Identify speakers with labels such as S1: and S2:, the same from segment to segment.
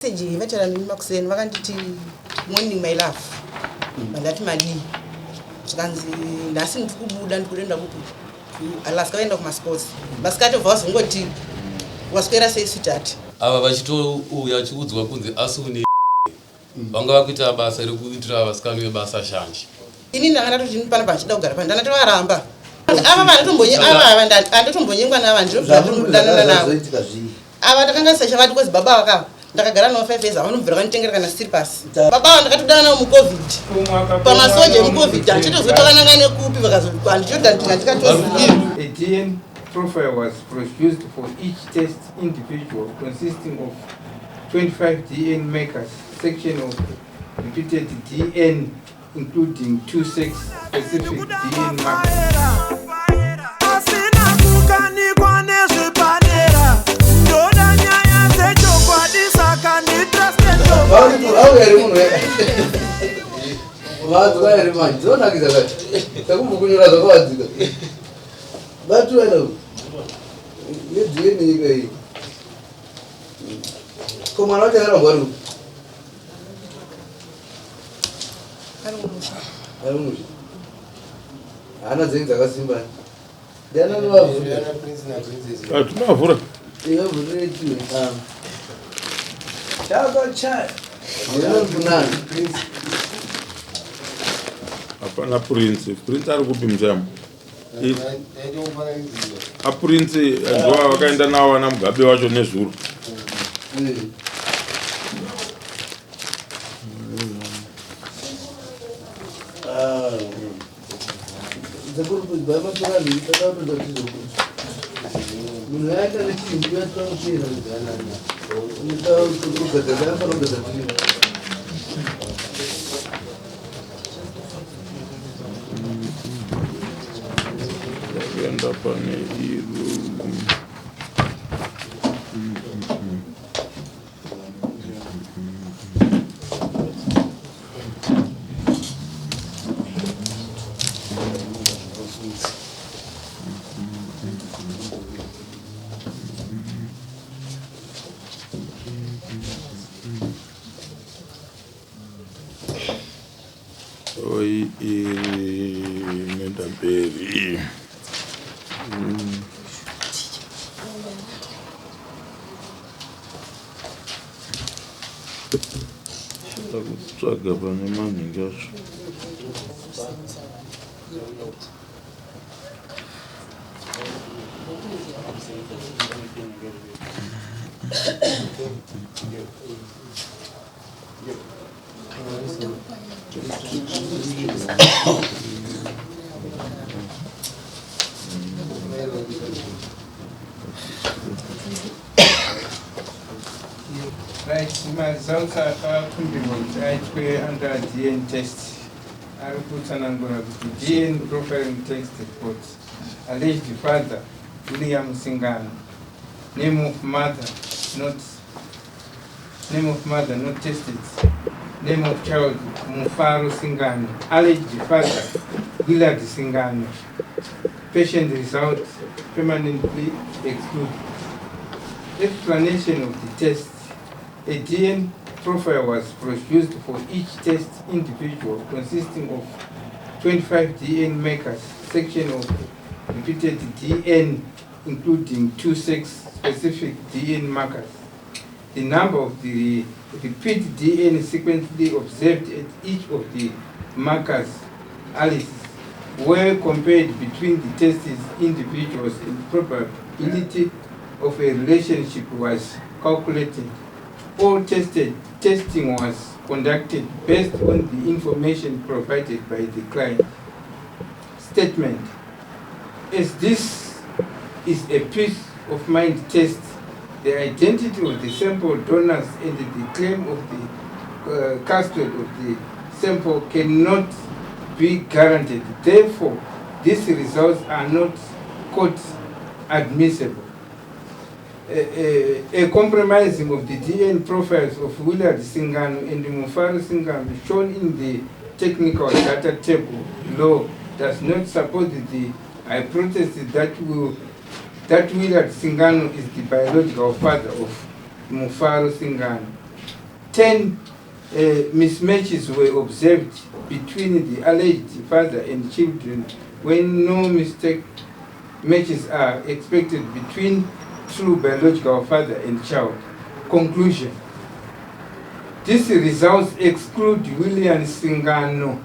S1: Seji vachara nemakuseni vakanditi morning my love vandati mali zvikanzi nhasi ndikubuda ndikuenda kupi Alaska vaenda kumasports vasikatobva vazongoti waswera sei sweetheart
S2: ava vachitouya chiudzwa kunzi asuni vanga vakuita basa rekuitira vasikana vebasa shanje
S1: ini ndanga ndatoti pana pachida kugara pano ndangatovaramba ava andatombonyengwa nava ndinodanana navo ava takanga sesha vati kwezi baba vakava ndakagara navo 5 years avanobvira vanitengera kana slippers baba avo ndakatodana navo mucovid pamasoja emucovid handitozotokananga nekupi vakazanditoda ndikatozii.
S3: A DNA profile was produced for each test individual consisting of 25 DNA makers, section of repeated DNA including 2 sex-specific DNA markers.
S4: Ana zenza kasimba. Diana no avura. Diana prince na princess.
S5: Tuna avura.
S4: Iyo avura itu. Chaka cha. Diana kunani prince.
S5: Hapana prince. Prince ari kupi mjamu. A prince ndo vakaenda nawo ana mugabe wacho nezuro. Oi, Medaberi. Saga bana mani gacho.
S3: Right, my results are I under DNA test. I put an angle DNA profiling text report. Alleged father, William Singano. Name of mother not tested. Name of child, Mufaro Singano. Alleged father, Willard Singano. Patient result, permanently excluded. Explanation of the test. A DNA profile was produced for each test individual consisting of 25 DNA makers, section of repeated DNA including 2 sex-specific DNA markers. The number of the repeat DNA sequentially observed at each of the markers analyses were compared between the tested individuals and the probability of a relationship was calculated. All testing was conducted based on the information provided by the client. Statement. As this is a peace of mind test, the identity of the sample donors and the claim of the custody of the sample cannot be guaranteed. Therefore, these results are not court admissible. A compromising of the DNA profiles of Willard Singano and Mufaro Singano shown in the technical data table below does not support the hypothesis that Willard Singano is the biological father of Mufaro Singano. 10 mismatches were observed between the alleged father and children when no mistake matches are expected between true biological father and child. Conclusion. These results exclude William Singano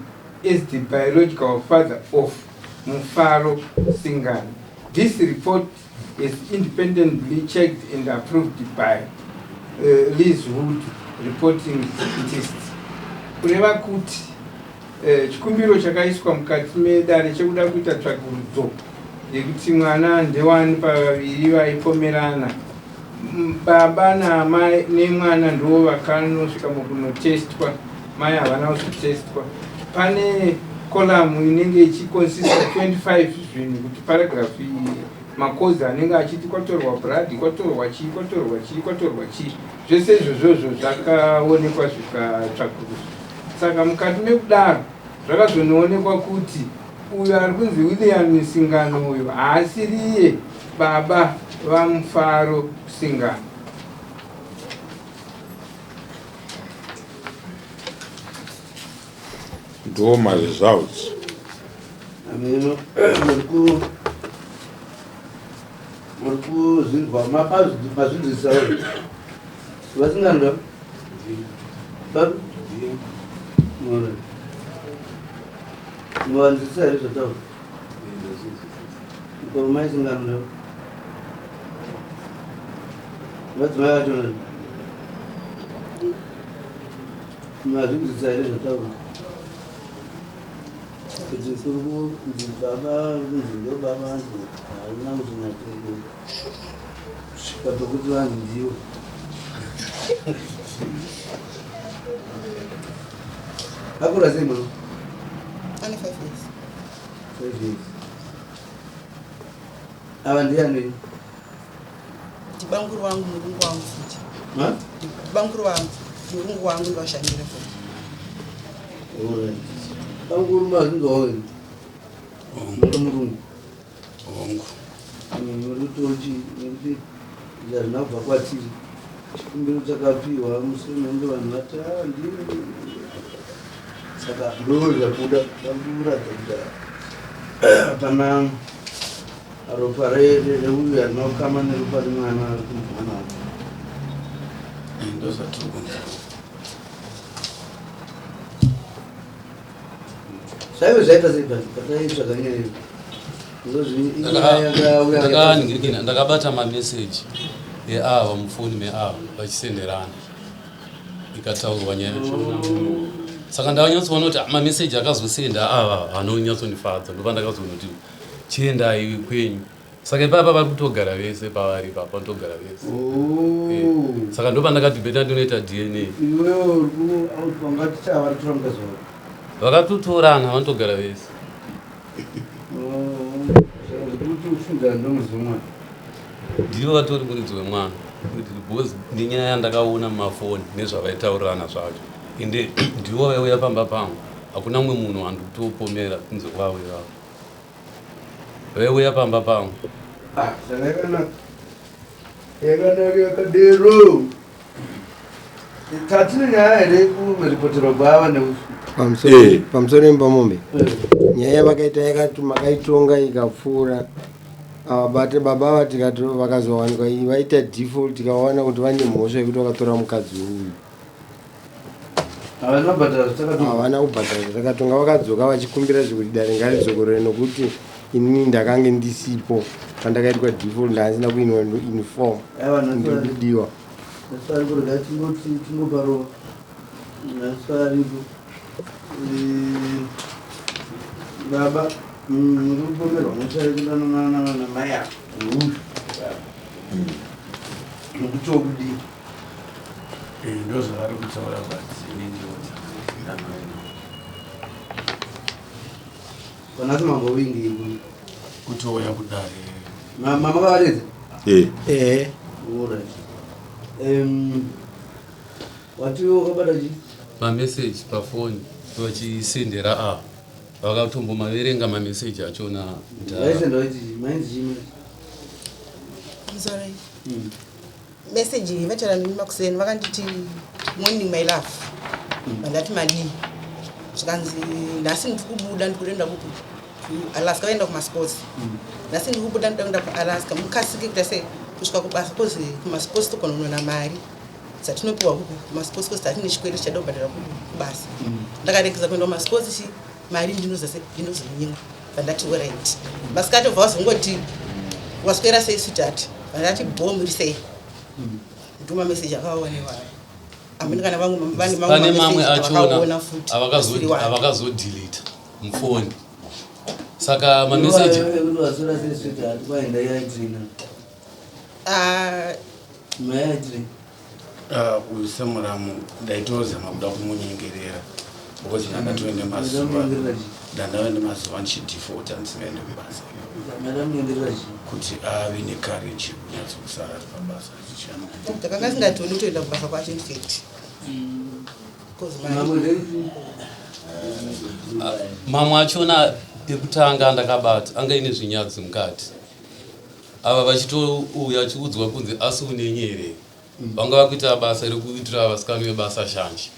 S3: as the biological father of Mufaro Singano. This report is independently checked and approved by Liz Wood reporting test. Kureva kuti chikumbiro chakaiswa mukati medare chekuda kuita tsvakurudzo yekuti mwana ndewani pavaviri vaipomerana, baba namai nemwana ndo vakanosvika mukunotestwa, mai havana kuzotestwa. Pane kolamu inenge ichikonsista 25 zvinhu kuti paragraph iyi makozi anenge achiti kwatorwa blood, kwatorwa chii, kwatorwa chii, kwatorwa chii, zvese izvozvo zvakaonekwa zvikatsvakurudzwa. Saka mukati mekudaro zvakazonoonekwa kuti uyu ari kunzi William Singano uyu haasiriye baba vaMufaro Singano.
S5: Do my results.
S4: Murku zilva mapa mazunzisa vasingando bab mura mwanzisa rizo tawo ko mai singando vatwa to mazunzisa rizo tawo kuzisuru baba ndio baba na mzina tu shikadokuti vanhu ndio akura sema
S1: Ani 5 years.
S4: 5 years awandiani
S1: Tibanguru wangu murungu wangu futi.
S4: ha
S1: Tibanguru wangu murungu wangu ndoshandira futi.
S4: ora banguru mazindowe murungu
S2: Ongo.
S4: rutochi nekuti zvarinabva kwatiri chikumbiro chakapiwa musemende vanhu vati ndii saka ndo zvakuda vanguradza kuti hapana ropa reuyu arinokama neropa remwana ari kumwana wake zvaive zvaita sei pataitsvaga nyaya iyo
S2: ndakabata mameseji eava mufoni meava vachisenderana ikataurwa nyaya saka ndakanyatsoona kuti mameseji akazosenda ava anonyatsondifadza ndopa ndakazoona kuti chiendai kwenyu saka ipapa vari kutogara vese pavari papa togara vese saka ndopa ndakati beta ndinoita DNA
S4: iwewo ungatichavari mukazi
S2: vakatotorana vanotogara vese ndivo vatori muridzi wemwana because nenyaya yandakaona mumafoni nezvavaitaurirana zvacho ende ndivo vaiuya pamba pangu hakuna mumwe munhu wandikutopomera kunze kwavo ivavo vaiuya pamba pangu
S4: yakadero tatine nyaya here kuripotero kwava
S6: pamusoro impamombe nyaya vakaita yakati makaitonga ikapfuura avabate baba ava vakazowanikwa vaita default tikaona kuti vane mhosva yekuti vakatora mukadzi uyu havana kubhadhara zvatakatonga vakadzoka vachikumbira zvekuti dare ngaridzokorere nokuti inini ndakange ndisipo pandakaitwa default ndaasina kuinwa inform ndikudiwa
S4: tingoparova nasaripo baba nikupomerwa muchaekudana namai ako nokuti wokudii
S2: ndozvavari kutaura vatinendiota
S4: vanasi mambovingi
S2: kutoya kudare
S4: mamakavareza watiwo wakabata chii
S2: mameseji pafoni vachisendera ava vakatombomaverenga mameseji achona
S4: vaisenda vaiti mainzi chimwe
S1: I'm sorry. Message vachara nini makuseni vakanditi morning my love mandati madii zvikanzi nhasi ndiri kubuda ndiri kuenda kualaska vaenda kumasports nhasi ndiri kubuda ndiri kuenda kualaska mukasike kuita sei kusvika kubasa kozi kumasports tokononona mari dzatinopiwa kumasports kozi tatine chikwere chichada kubhadhara kubasa ndakaregeza kuenda kumasports mari ndinozonyimwa vandati oright masikati obva wazongoti waswera sei sweetheart vandati bhomuri sei nduma message akawanewayo
S2: pane mamwe achona avakazodilita mufoni saka mameseji
S7: uyu semuramu ndaitozama kuda kumunyengerera because ndandatoende mazuva ndandavaende mazuva ndichidhifota ndisingaende kubasa kuti ave necourage kunyatsokusara ari pabasa
S1: takanga singatoni kutoenda kubasa kwacho ndifekti
S2: mamwe achona ekutanga ndakabata anga ine zvinyadzi mukati ava vachitouya achiudzwa kunzi asi unenyere vanga vakuita basa rekuitira vasikani vebasa shanje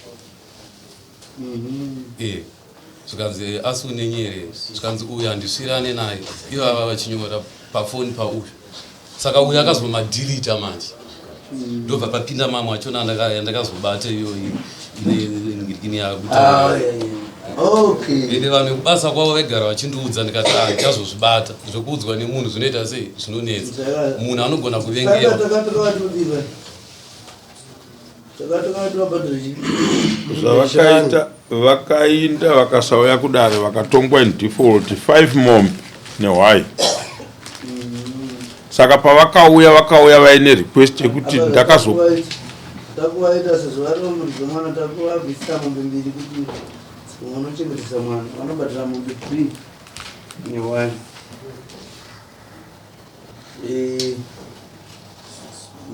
S2: zvikanzi asi unenyere zvikanzi uyu handisvirane naye ivo ava vachinyora pafoni pauyu saka uyu akazomadhilita manje ndobva papinda mamwe achona ndakazobata iyoyi ine yakutaura ende vanhu kubasa kwavo vegara vachindiudza ndikati chazozvibata zvokuudzwa nemunhu zvinoita sei zvinonetsa munhu anogona kuvengewa
S5: vakainda vakasauya kudare vakatongwa default 5 mombe nehwai saka pavakauya vaine request yekuti
S4: takuvaita sezvario muridzi mwana takuvabvisisa mombe mbiri kuti unochengetesa mwana vanobatira mombe 3 ne1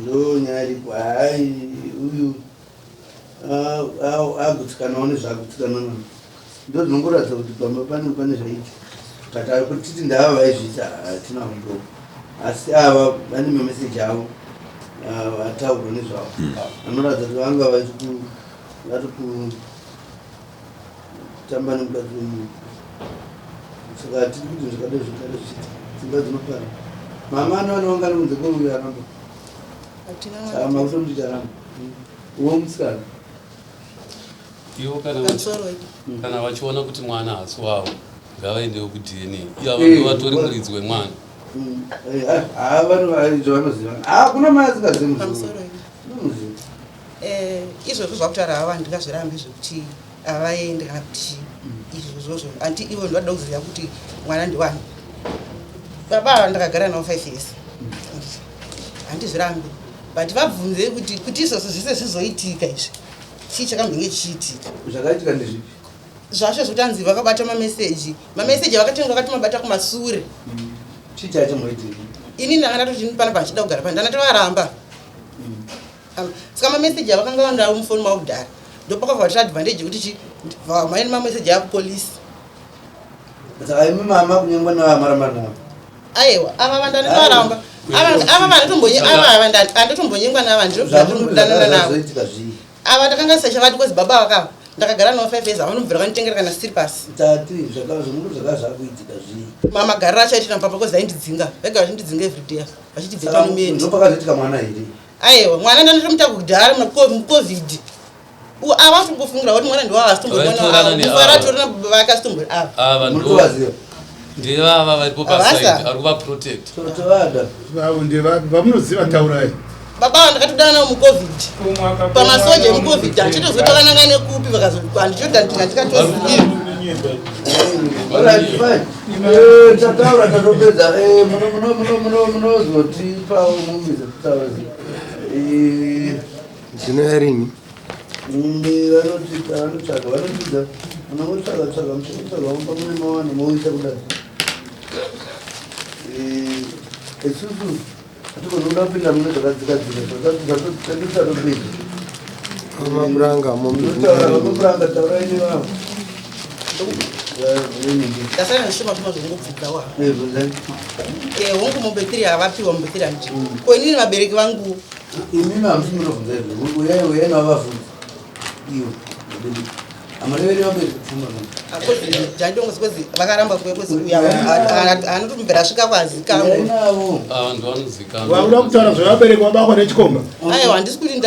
S4: ndo nyaya iripo hai uyu agutsikanawo nezvaagutsikana nano ndo dzinongoratidza kuti pane zvaiti kati kuti titi ndava vaizviita hatina mudoko asi ava vane mameseji avo ataurwa nezvavo vanoratidza kuti vanga vari kutamba nemukadzi wemunhu saka hatiri kuti zvakada zvakada zvichiita dzimba dzinopara mama anovanovangana kunze kweuyu aramba saka makutomudita ramba uwo musikana
S2: ivo kana vachiona kuti mwana hasi wavo ngavaendewo kudna ivo vatori muridzi wemwana
S4: vanhu vaizvavanoziva kuna mai asingazimuziva
S1: izvozvo zvakutaura hava ndingazvirambi zvekuti havaende kana kuti izvozvozvo andi ivo ndivada kuziva kuti mwana ndiwani baba ndakagara navo 5 years handizvirambi but vabvunze kuti izvozvo zvese zvizoitika izvi chii chakamhenge chichiitika
S4: zvakaitika ndezvipi
S1: zvacho zvotanzi vakabata mameseji vakatenga vakati mabata kumasure
S4: chii chachamoitika
S1: ini ndanga ndatoti pana pachida kugara pani ndanatovaramba saka mameseji avakanga vandawo mufoni mavo kudhara ndopakabva vatira advantage yekuti maine mameseji apolisi
S4: saka imi mama kunyengwa navamaramara navo
S1: aiwa ava vandanatovaramba ava andatombonyengwa nava ndinodanana navo ava takanga sesha vati kozi baba vakava ndakagara navo 5 years avanomubvira vanitengera kana siripasi
S4: tati zvakazvomunhu zvakava zvakuitika zvii
S1: mamagariro achaitira papa kozi aindidzinga vega vachindidzinga everyday vachichibve panomende
S4: ndopakazoitika mwana here
S1: aiwa mwana ndanotomutaka kudhara mucovid ava tombofungira kuti mwana ndiwavasitomboaratorana baba vake asitombori
S2: ava
S4: munotovaziva
S2: ndevava varipo pasaidi ari kuvaprotect
S8: vamunoziva taurai
S1: baba ndakatodana navo mucovid pamasoja emucovid handitozotakananga nekupi handichandikatozivira
S4: tataura tatopedza munozotipawo mumiza kutaura
S6: zvinoyarini
S4: vanotsvaga vanotidza vanongotsvaga mutsvaga vampa mune mawana moisa kudai isusu atikonoda kupinda mune zvakadzikadzika tatopedza
S6: amapuranga
S4: tauraine vavo
S1: ndasara ndishoma tuma zvongobvukawa hongu mombe 3 havapiwa mombe 3 handiti ko inini vabereki vangu
S4: imimi hamusi munobvunza izvo uyai navavabvunza iyo amarevere vamberi
S1: jandongozikwezi vakaramba kwekuzi anotomubvera asvika kwazikambo
S2: vantu vanozikanwa
S8: wakuda kutaura zvevabereki vabakwa nechikomba
S1: aiwa handisi kuti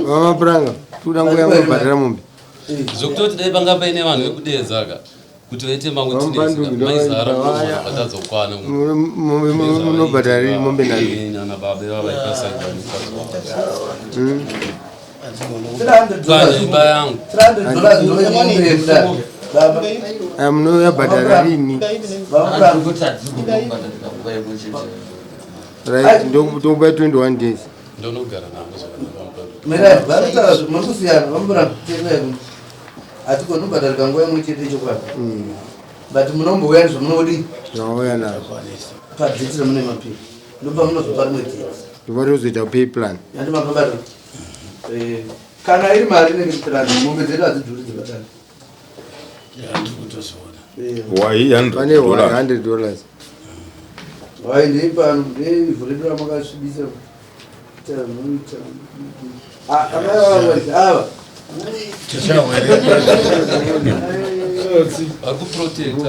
S6: vamapuranga toda nguya mubhadhara mombe
S2: zvokutoti dai panga paine vanhu vekudezaka kuti vaite mamwetinezikamaizaraatadzokwana
S6: munobhadhari mombe
S2: nyana babe vavaikasaimba imba yangu
S6: munoyabhadhara rini right ndokupa 21 days
S2: ndonogara navo
S4: makusiyana vamborakuteerera atiko nobhadharika nguva imwe chete chokwadi but munombouya zvamunodi
S6: zvauya nazvo
S4: padzetira mune mapiri ndopa munozopa rimwe tete
S6: ndoparozoita pay plan
S4: yandimapabata kana iri mari inenge plan mombe dzedu hadzidhuri dzebadana
S5: wai
S6: pane $100
S4: wai ndeipano neivhu redu ramakasvibisa ava
S1: akuprotecta